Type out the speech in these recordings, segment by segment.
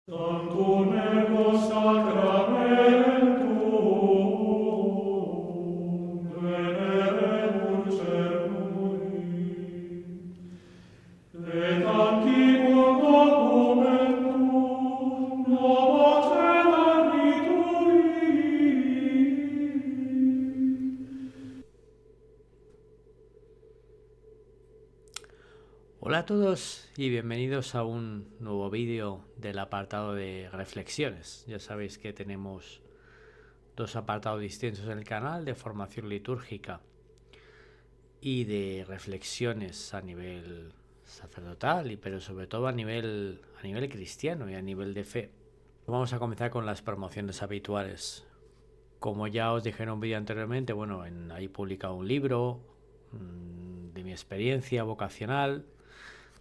Sanctum ego sacramentum veneremur cernui, et antiquum documentum nova celar lituri. Hola a todos y bienvenidos a un nuevo vídeo del apartado de reflexiones. Ya sabéis que tenemos dos apartados distintos en el canal, de formación litúrgica y de reflexiones a nivel sacerdotal, pero sobre todo a nivel cristiano y a nivel de fe. Vamos a comenzar con las promociones habituales. Como ya os dije en un vídeo anteriormente, ahí he publicado un libro de mi experiencia vocacional,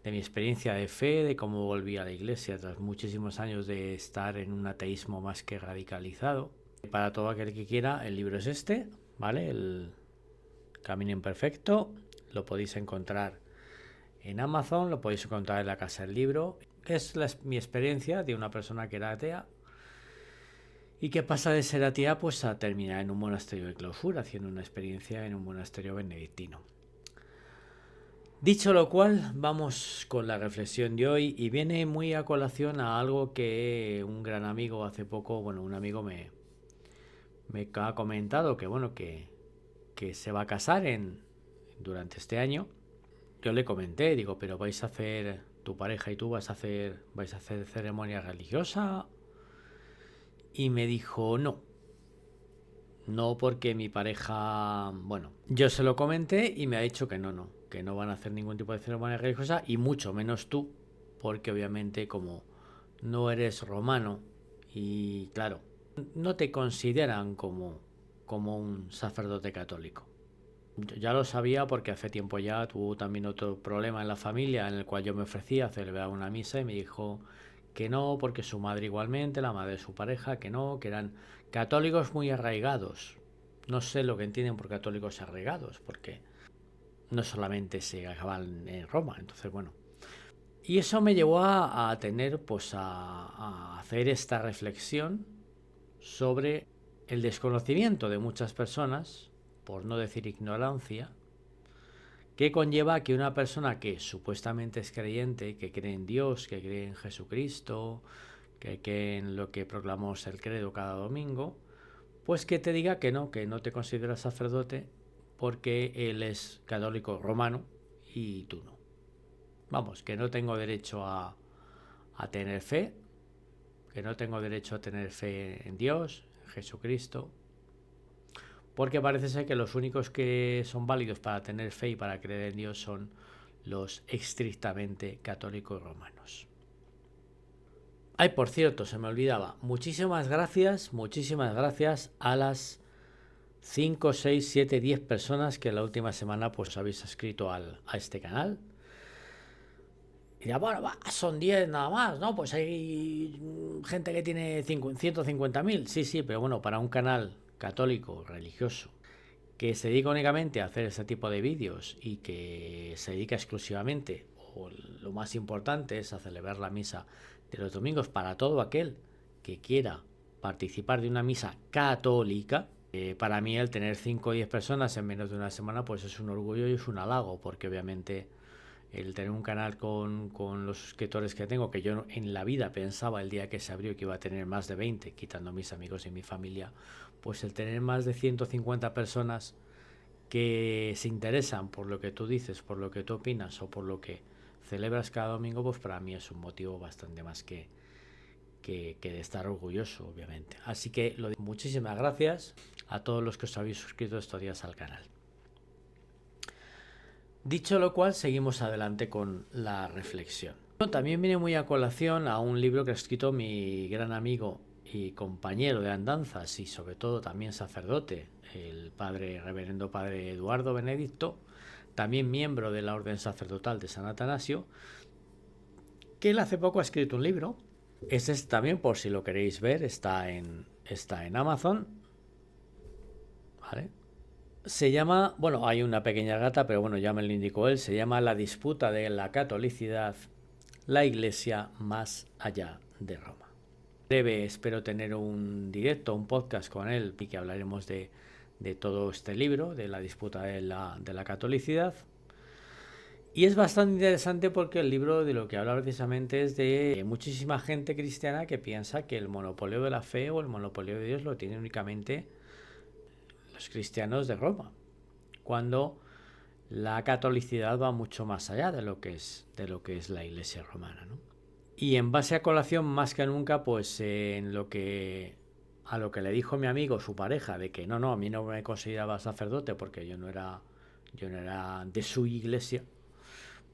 de mi experiencia de fe, de cómo volví a la iglesia tras muchísimos años de estar en un ateísmo más que radicalizado. Para todo aquel que quiera, el libro es este, ¿vale? El Camino Imperfecto. Lo podéis encontrar en Amazon, lo podéis encontrar en la Casa del Libro. Es mi experiencia de una persona que era atea y que pasa de ser atea pues a terminar en un monasterio de clausura, haciendo una experiencia en un monasterio benedictino. Dicho lo cual, vamos con la reflexión de hoy y viene muy a colación a algo que un gran amigo hace poco, un amigo me ha comentado que se va a casar durante este año. Yo le comenté, digo, pero vais a hacer, tu pareja y tú vais a hacer ceremonia religiosa. Y me dijo, no porque mi pareja, yo se lo comenté y me ha dicho que no van a hacer ningún tipo de ceremonia religiosa y mucho menos tú, porque obviamente como no eres romano y claro, no te consideran como un sacerdote católico. Yo ya lo sabía porque hace tiempo ya tuvo también otro problema en la familia en el cual yo me ofrecía a celebrar una misa y me dijo que no, porque su madre igualmente, la madre de su pareja, que no, que eran católicos muy arraigados. No sé lo que entienden por católicos arraigados, porque no solamente se acaban en Roma, entonces Y eso me llevó a tener, a hacer esta reflexión sobre el desconocimiento de muchas personas, por no decir ignorancia, que conlleva que una persona que supuestamente es creyente, que cree en Dios, que cree en Jesucristo, que cree en lo que proclamamos el credo cada domingo, pues que te diga que no te considera sacerdote porque él es católico romano y tú no. Vamos, que no tengo derecho a tener fe, que no tengo derecho a tener fe en Dios, en Jesucristo, porque parece ser que los únicos que son válidos para tener fe y para creer en Dios son los estrictamente católicos romanos. Ay, por cierto, se me olvidaba, muchísimas gracias a las 5, 6, 7, 10 personas que la última semana pues habéis escrito a este canal. Y ya, son 10 nada más, ¿no? Pues hay gente que tiene 150.000. Sí, pero para un canal católico, religioso, que se dedica únicamente a hacer este tipo de vídeos y que se dedica exclusivamente, o lo más importante es a celebrar la misa de los domingos para todo aquel que quiera participar de una misa católica. Para mí el tener 5 o 10 personas en menos de una semana pues es un orgullo y es un halago, porque obviamente el tener un canal con los suscriptores que tengo, que yo en la vida pensaba el día que se abrió que iba a tener más de 20, quitando mis amigos y mi familia, pues el tener más de 150 personas que se interesan por lo que tú dices, por lo que tú opinas o por lo que celebras cada domingo, pues para mí es un motivo bastante más que de estar orgulloso, obviamente. Así que muchísimas gracias a todos los que os habéis suscrito estos días al canal. Dicho lo cual, seguimos adelante con la reflexión. También viene muy a colación a un libro que ha escrito mi gran amigo y compañero de andanzas y sobre todo también sacerdote, el reverendo padre Eduardo Benedicto, también miembro de la Orden Sacerdotal de San Atanasio, que él hace poco ha escrito un libro. Este también, por si lo queréis ver, está en Amazon, ¿vale? Se llama, hay una pequeña gata, pero ya me lo indicó él, se llama La disputa de la catolicidad, la iglesia más allá de Roma. Breve, espero tener un directo, un podcast con él y que hablaremos de todo este libro, de la disputa de la catolicidad. Y es bastante interesante porque el libro de lo que habla precisamente es de muchísima gente cristiana que piensa que el monopolio de la fe o el monopolio de Dios lo tienen únicamente los cristianos de Roma, cuando la catolicidad va mucho más allá de lo que es la Iglesia romana, ¿no? Y en base a colación, más que nunca, pues a lo que le dijo mi amigo, su pareja, de que no, a mí no me consideraba sacerdote porque yo no era de su iglesia,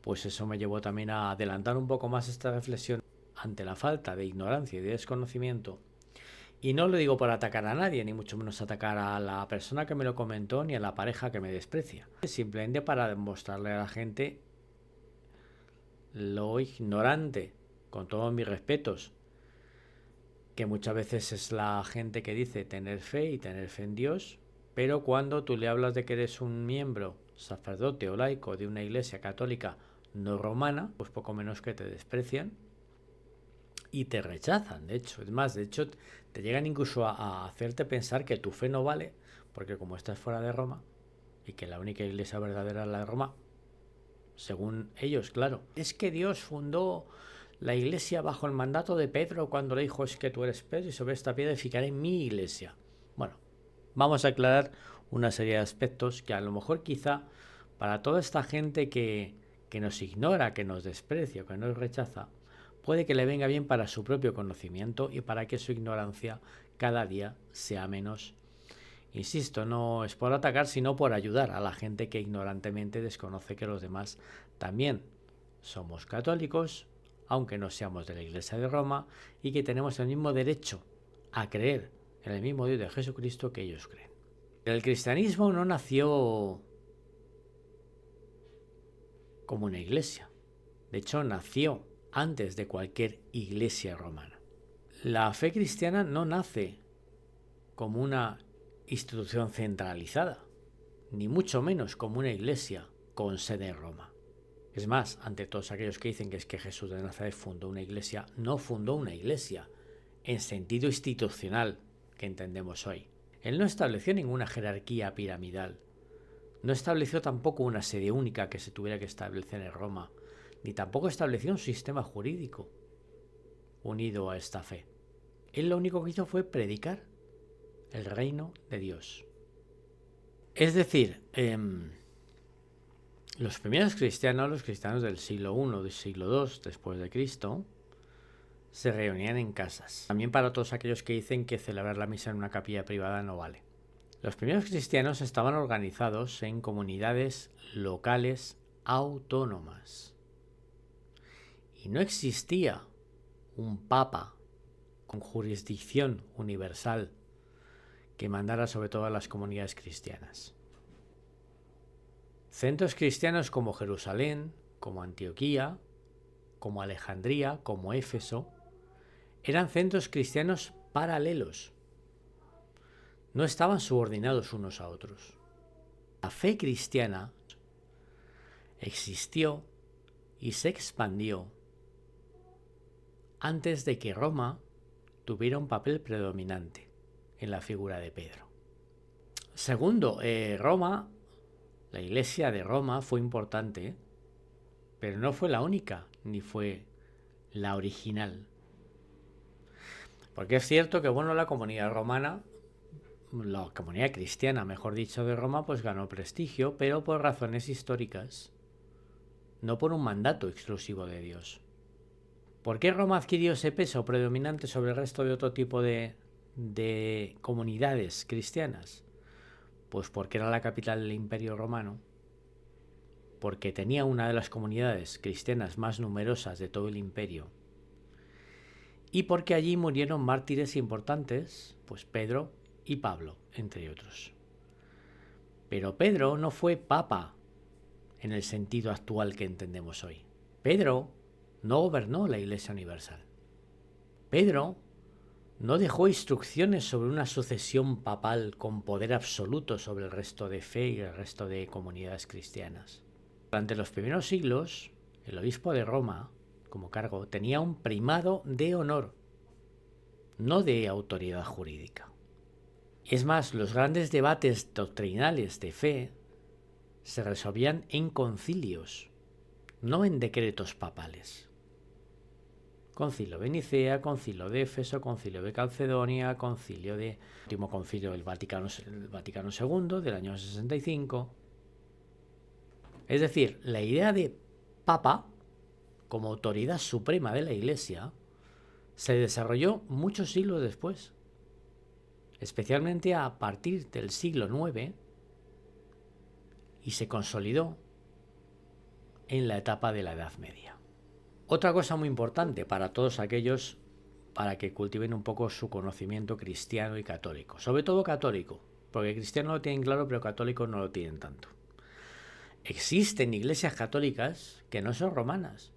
pues eso me llevó también a adelantar un poco más esta reflexión ante la falta de ignorancia y de desconocimiento. Y no lo digo por atacar a nadie, ni mucho menos atacar a la persona que me lo comentó, ni a la pareja que me desprecia. Simplemente para demostrarle a la gente lo ignorante, con todos mis respetos, que muchas veces es la gente que dice tener fe y tener fe en Dios, pero cuando tú le hablas de que eres un miembro, sacerdote o laico de una iglesia católica no romana, pues poco menos que te desprecian y te rechazan, de hecho. Es más, de hecho, te llegan incluso a hacerte pensar que tu fe no vale, porque como estás fuera de Roma, y que la única iglesia verdadera es la de Roma, según ellos, claro, es que Dios fundó la iglesia bajo el mandato de Pedro cuando le dijo: es que tú eres Pedro y sobre esta piedra edificaré mi iglesia. Bueno, vamos a aclarar una serie de aspectos que a lo mejor quizá para toda esta gente que nos ignora, que nos desprecia, que nos rechaza, puede que le venga bien para su propio conocimiento y para que su ignorancia cada día sea menos. Insisto, no es por atacar, sino por ayudar a la gente que ignorantemente desconoce que los demás también somos católicos, aunque no seamos de la Iglesia de Roma, y que tenemos el mismo derecho a creer en el mismo Dios de Jesucristo que ellos creen. El cristianismo no nació como una iglesia. De hecho, nació antes de cualquier iglesia romana. La fe cristiana no nace como una institución centralizada, ni mucho menos como una iglesia con sede en Roma. Es más, ante todos aquellos que dicen que es que Jesús de Nazaret fundó una iglesia, no fundó una iglesia en sentido institucional que entendemos hoy. Él no estableció ninguna jerarquía piramidal, no estableció tampoco una sede única que se tuviera que establecer en Roma, ni tampoco estableció un sistema jurídico unido a esta fe. Él lo único que hizo fue predicar el reino de Dios. Es decir, los primeros cristianos, los cristianos del siglo I, del siglo II después de Cristo, se reunían en casas. También para todos aquellos que dicen que celebrar la misa en una capilla privada no vale. Los primeros cristianos estaban organizados en comunidades locales autónomas. Y no existía un papa con jurisdicción universal que mandara sobre todas las comunidades cristianas. Centros cristianos como Jerusalén, como Antioquía, como Alejandría, como Éfeso, eran centros cristianos paralelos. No estaban subordinados unos a otros. La fe cristiana existió y se expandió antes de que Roma tuviera un papel predominante en la figura de Pedro. Segundo, Roma, la iglesia de Roma fue importante, pero no fue la única, ni fue la original. Porque es cierto que, la comunidad romana, la comunidad cristiana, mejor dicho, de Roma, pues ganó prestigio, pero por razones históricas, no por un mandato exclusivo de Dios. ¿Por qué Roma adquirió ese peso predominante sobre el resto de otro tipo de comunidades cristianas? Pues porque era la capital del Imperio Romano, porque tenía una de las comunidades cristianas más numerosas de todo el imperio, y porque allí murieron mártires importantes, pues Pedro y Pablo, entre otros. Pero Pedro no fue papa en el sentido actual que entendemos hoy. Pedro no gobernó la Iglesia Universal. Pedro no dejó instrucciones sobre una sucesión papal con poder absoluto sobre el resto de fe y el resto de comunidades cristianas. Durante los primeros siglos, el obispo de Roma, como cargo, tenía un primado de honor. no de autoridad jurídica. Es más, los grandes debates doctrinales de fe se resolvían en concilios, no en decretos papales. Concilio de Nicea, concilio de Éfeso, concilio de Calcedonia, último concilio del Vaticano II del año 65. Es decir, la idea de Papa como autoridad suprema de la Iglesia se desarrolló muchos siglos después, especialmente a partir del siglo IX, y se consolidó en la etapa de la Edad Media. Otra cosa muy importante para todos aquellos para que cultiven un poco su conocimiento cristiano y católico, sobre todo católico, porque cristiano lo tienen claro, pero católico no lo tienen tanto. Existen iglesias católicas que no son romanas.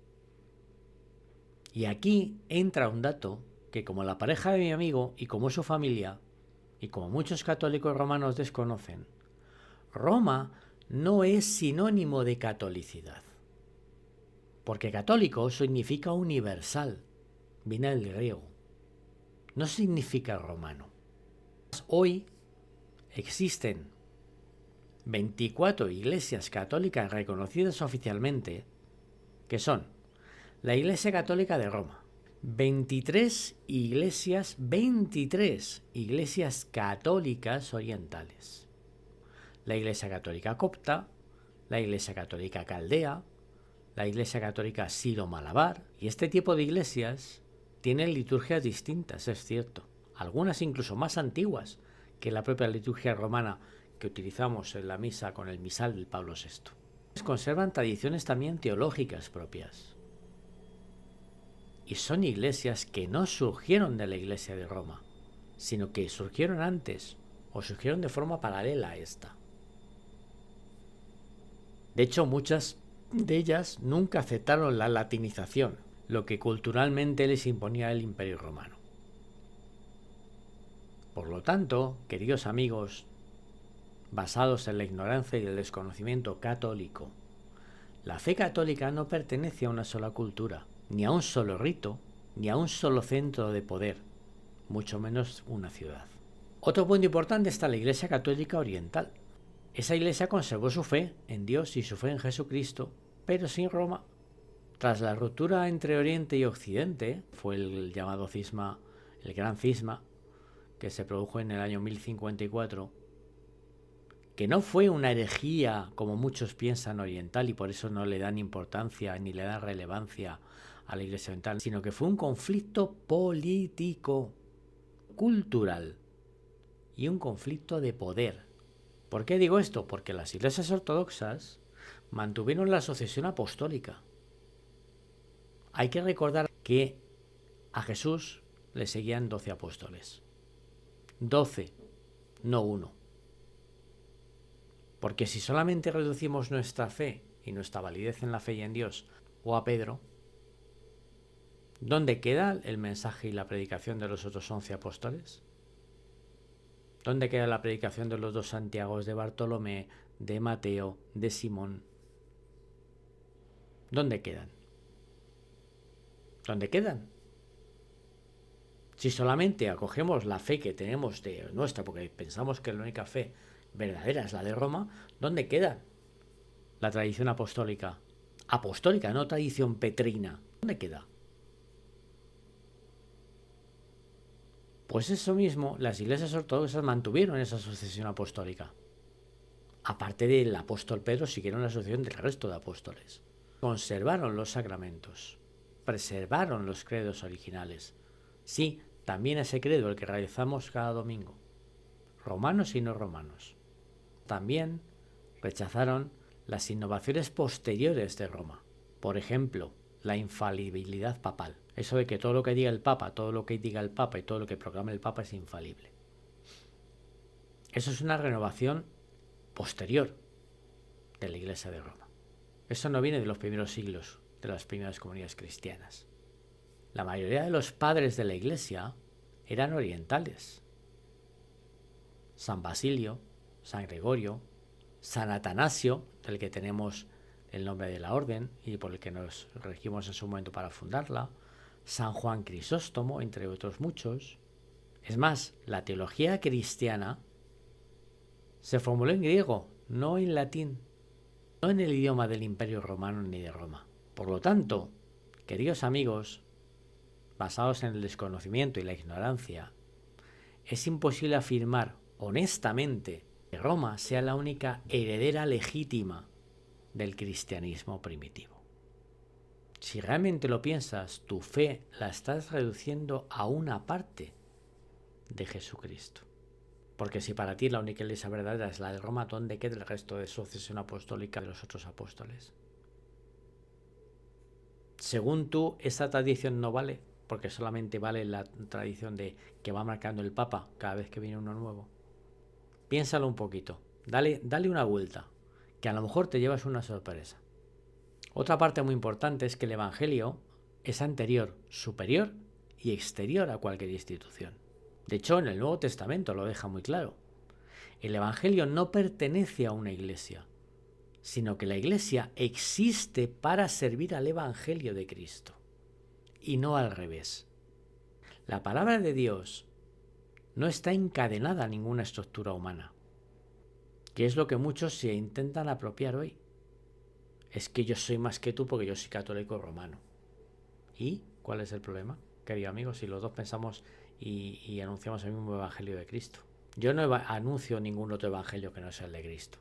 Y aquí entra un dato que, como la pareja de mi amigo y como su familia, y como muchos católicos romanos desconocen, Roma no es sinónimo de catolicidad. Porque católico significa universal, viene del griego, no significa romano. Hoy existen 24 iglesias católicas reconocidas oficialmente, que son la Iglesia Católica de Roma, 23 iglesias católicas orientales, la Iglesia Católica Copta, la Iglesia Católica Caldea, la Iglesia Católica Siro-Malabar, y este tipo de iglesias tienen liturgias distintas, es cierto, algunas incluso más antiguas que la propia liturgia romana que utilizamos en la misa con el misal del Pablo VI. Conservan tradiciones también teológicas propias. Y son iglesias que no surgieron de la Iglesia de Roma, sino que surgieron antes o surgieron de forma paralela a esta. De hecho, muchas de ellas nunca aceptaron la latinización, lo que culturalmente les imponía el Imperio Romano. Por lo tanto, queridos amigos, basados en la ignorancia y el desconocimiento católico, la fe católica no pertenece a una sola cultura, ni a un solo rito, ni a un solo centro de poder, mucho menos una ciudad. Otro punto importante está la Iglesia Católica Oriental. Esa iglesia conservó su fe en Dios y su fe en Jesucristo, pero sin Roma. Tras la ruptura entre Oriente y Occidente, fue el llamado cisma, el gran cisma, que se produjo en el año 1054, que no fue una herejía como muchos piensan oriental y por eso no le dan importancia ni le dan relevancia a la Iglesia oriental, sino que fue un conflicto político, cultural y un conflicto de poder. ¿Por qué digo esto? Porque las iglesias ortodoxas mantuvieron la sucesión apostólica. Hay que recordar que a Jesús le seguían 12 apóstoles. 12, no 1. Porque si solamente reducimos nuestra fe y nuestra validez en la fe y en Dios o a Pedro, ¿dónde queda el mensaje y la predicación de los otros 11 apóstoles? ¿Dónde queda la predicación de los 2 Santiagos, de Bartolomé, de Mateo, de Simón? ¿Dónde quedan? ¿Dónde quedan? Si solamente acogemos la fe que tenemos de nuestra, porque pensamos que la única fe verdadera es la de Roma, ¿dónde queda la tradición apostólica? Apostólica, no tradición petrina. ¿Dónde queda? Pues eso mismo, las iglesias ortodoxas mantuvieron esa sucesión apostólica. Aparte del apóstol Pedro, siguieron la sucesión del resto de apóstoles. Conservaron los sacramentos, preservaron los credos originales. Sí, también ese credo, el que realizamos cada domingo. Romanos y no romanos. También rechazaron las innovaciones posteriores de Roma. Por ejemplo, la infalibilidad papal. Eso de que todo lo que diga el Papa, todo lo que diga el Papa y todo lo que proclame el Papa es infalible. Eso es una renovación posterior de la Iglesia de Roma. Eso no viene de los primeros siglos, de las primeras comunidades cristianas. La mayoría de los padres de la Iglesia eran orientales. San Basilio, San Gregorio, San Atanasio, del que tenemos el nombre de la orden y por el que nos regimos en su momento para fundarla, San Juan Crisóstomo, entre otros muchos. Es más, la teología cristiana se formuló en griego, no en latín, no en el idioma del Imperio Romano ni de Roma. Por lo tanto, queridos amigos, basados en el desconocimiento y la ignorancia, es imposible afirmar honestamente que Roma sea la única heredera legítima del cristianismo primitivo. Si realmente lo piensas, tu fe la estás reduciendo a una parte de Jesucristo. Porque si para ti la única iglesia verdadera es la de Roma, ¿dónde queda el resto de sucesión apostólica de los otros apóstoles? Según tú, esta tradición no vale, porque solamente vale la tradición de que va marcando el Papa cada vez que viene uno nuevo. Piénsalo un poquito, dale una vuelta, que a lo mejor te llevas una sorpresa. Otra parte muy importante es que el Evangelio es anterior, superior y exterior a cualquier institución. De hecho, en el Nuevo Testamento lo deja muy claro. El Evangelio no pertenece a una iglesia, sino que la iglesia existe para servir al Evangelio de Cristo, y no al revés. La palabra de Dios no está encadenada a ninguna estructura humana, que es lo que muchos se intentan apropiar hoy. Es que yo soy más que tú porque yo soy católico romano. ¿Y cuál es el problema, querido amigo, si los dos pensamos y anunciamos el mismo Evangelio de Cristo? Yo no anuncio ningún otro Evangelio que no sea el de Cristo.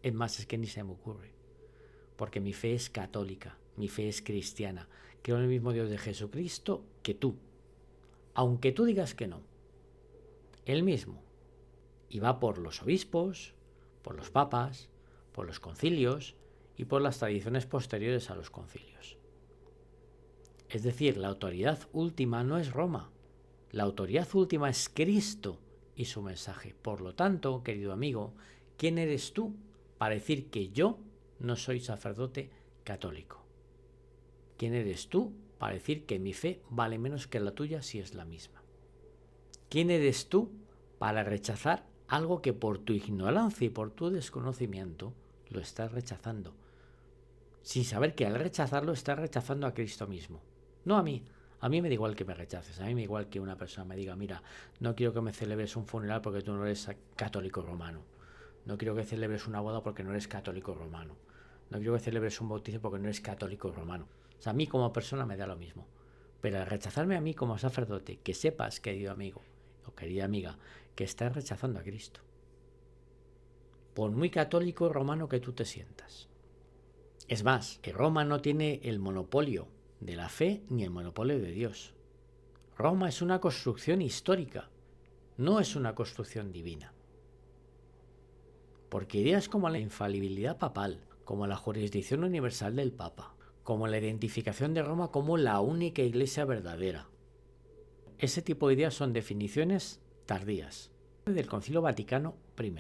Es más, es que ni se me ocurre. Porque mi fe es católica, mi fe es cristiana. Creo en el mismo Dios de Jesucristo que tú. Aunque tú digas que no. Él mismo. Y va por los obispos, por los papas, por los concilios y por las tradiciones posteriores a los concilios. Es decir, la autoridad última no es Roma. La autoridad última es Cristo y su mensaje. Por lo tanto, querido amigo, ¿quién eres tú para decir que yo no soy sacerdote católico? ¿Quién eres tú para decir que mi fe vale menos que la tuya si es la misma? ¿Quién eres tú para rechazar algo que por tu ignorancia y por tu desconocimiento lo estás rechazando? Sin saber que al rechazarlo estás rechazando a Cristo mismo, no a mí. A mí me da igual que me rechaces, a mí me da igual que una persona me diga, mira, no quiero que me celebres un funeral porque tú no eres católico romano. No quiero que celebres una boda porque no eres católico romano. No quiero que celebres un bautizo porque no eres católico romano. O sea, a mí como persona me da lo mismo. Pero al rechazarme a mí como sacerdote, que sepas, querido amigo o querida amiga, que estás rechazando a Cristo. Por muy católico romano que tú te sientas. Es más, que Roma no tiene el monopolio de la fe ni el monopolio de Dios. Roma es una construcción histórica, no es una construcción divina. Porque ideas como la infalibilidad papal, como la jurisdicción universal del Papa, como la identificación de Roma como la única iglesia verdadera, ese tipo de ideas son definiciones tardías del Concilio Vaticano I.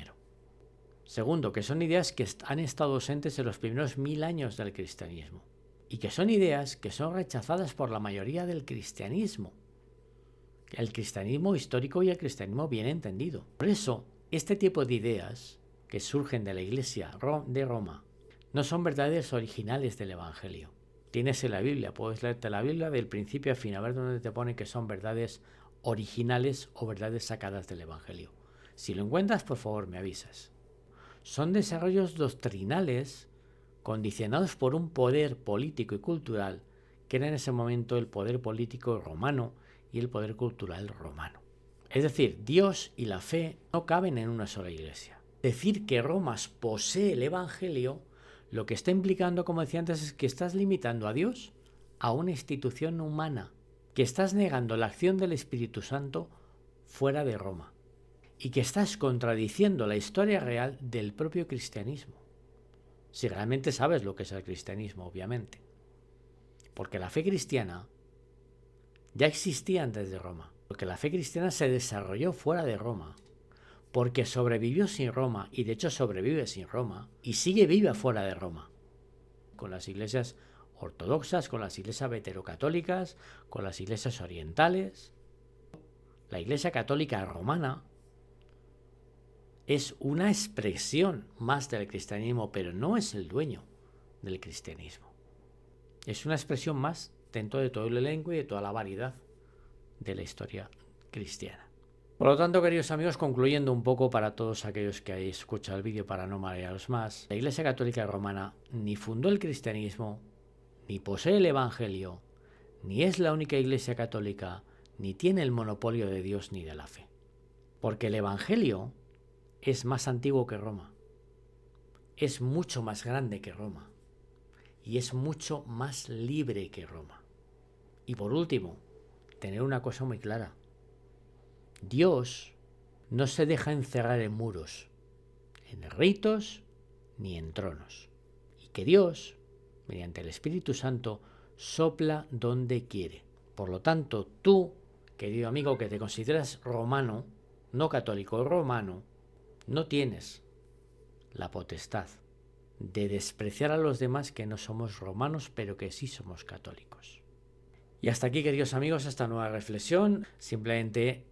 Segundo, que son ideas que han estado ausentes en los primeros 1000 años del cristianismo y que son ideas que son rechazadas por la mayoría del cristianismo. El cristianismo histórico y el cristianismo bien entendido. Por eso, este tipo de ideas que surgen de la Iglesia de Roma no son verdades originales del Evangelio. Tienes en la Biblia, puedes leerte la Biblia del principio a fin, a ver dónde te pone que son verdades originales o verdades sacadas del Evangelio. Si lo encuentras, por favor, me avisas. Son desarrollos doctrinales condicionados por un poder político y cultural que era en ese momento el poder político romano y el poder cultural romano. Es decir, Dios y la fe no caben en una sola iglesia. Decir que Roma posee el Evangelio, lo que está implicando, como decía antes, es que estás limitando a Dios a una institución humana, que estás negando la acción del Espíritu Santo fuera de Roma y que estás contradiciendo la historia real del propio cristianismo. Si realmente sabes lo que es el cristianismo, obviamente. Porque la fe cristiana ya existía antes de Roma. Porque la fe cristiana se desarrolló fuera de Roma. Porque sobrevivió sin Roma y de hecho sobrevive sin Roma y sigue viva fuera de Roma. Con las iglesias ortodoxas, con las iglesias veterocatólicas, con las iglesias orientales. La iglesia católica romana es una expresión más del cristianismo, pero no es el dueño del cristianismo. Es una expresión más dentro de todo el elenco y de toda la variedad de la historia cristiana. Por lo tanto, queridos amigos, concluyendo un poco para todos aquellos que hayáis escuchado el vídeo para no marearos más, la Iglesia Católica Romana ni fundó el cristianismo, ni posee el Evangelio, ni es la única Iglesia católica, ni tiene el monopolio de Dios ni de la fe. Porque el Evangelio es más antiguo que Roma, es mucho más grande que Roma y es mucho más libre que Roma. Y por último, tener una cosa muy clara. Dios no se deja encerrar en muros, en ritos ni en tronos. Y que Dios, mediante el Espíritu Santo, sopla donde quiere. Por lo tanto, tú, querido amigo, que te consideras romano, no católico, romano, no tienes la potestad de despreciar a los demás que no somos romanos, pero que sí somos católicos. Y hasta aquí, queridos amigos, esta nueva reflexión. Simplemente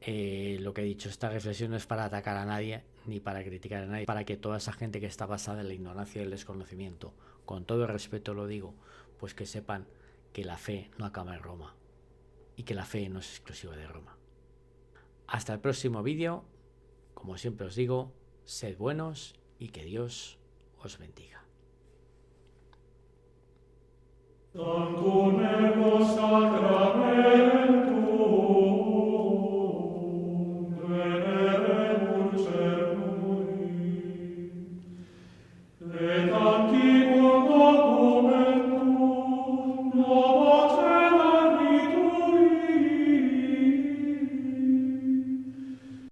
lo que he dicho, esta reflexión no es para atacar a nadie ni para criticar a nadie, para que toda esa gente que está basada en la ignorancia y el desconocimiento, con todo el respeto lo digo, pues que sepan que la fe no acaba en Roma y que la fe no es exclusiva de Roma. Hasta el próximo vídeo. Como siempre os digo, sed buenos y que Dios os bendiga. Tanto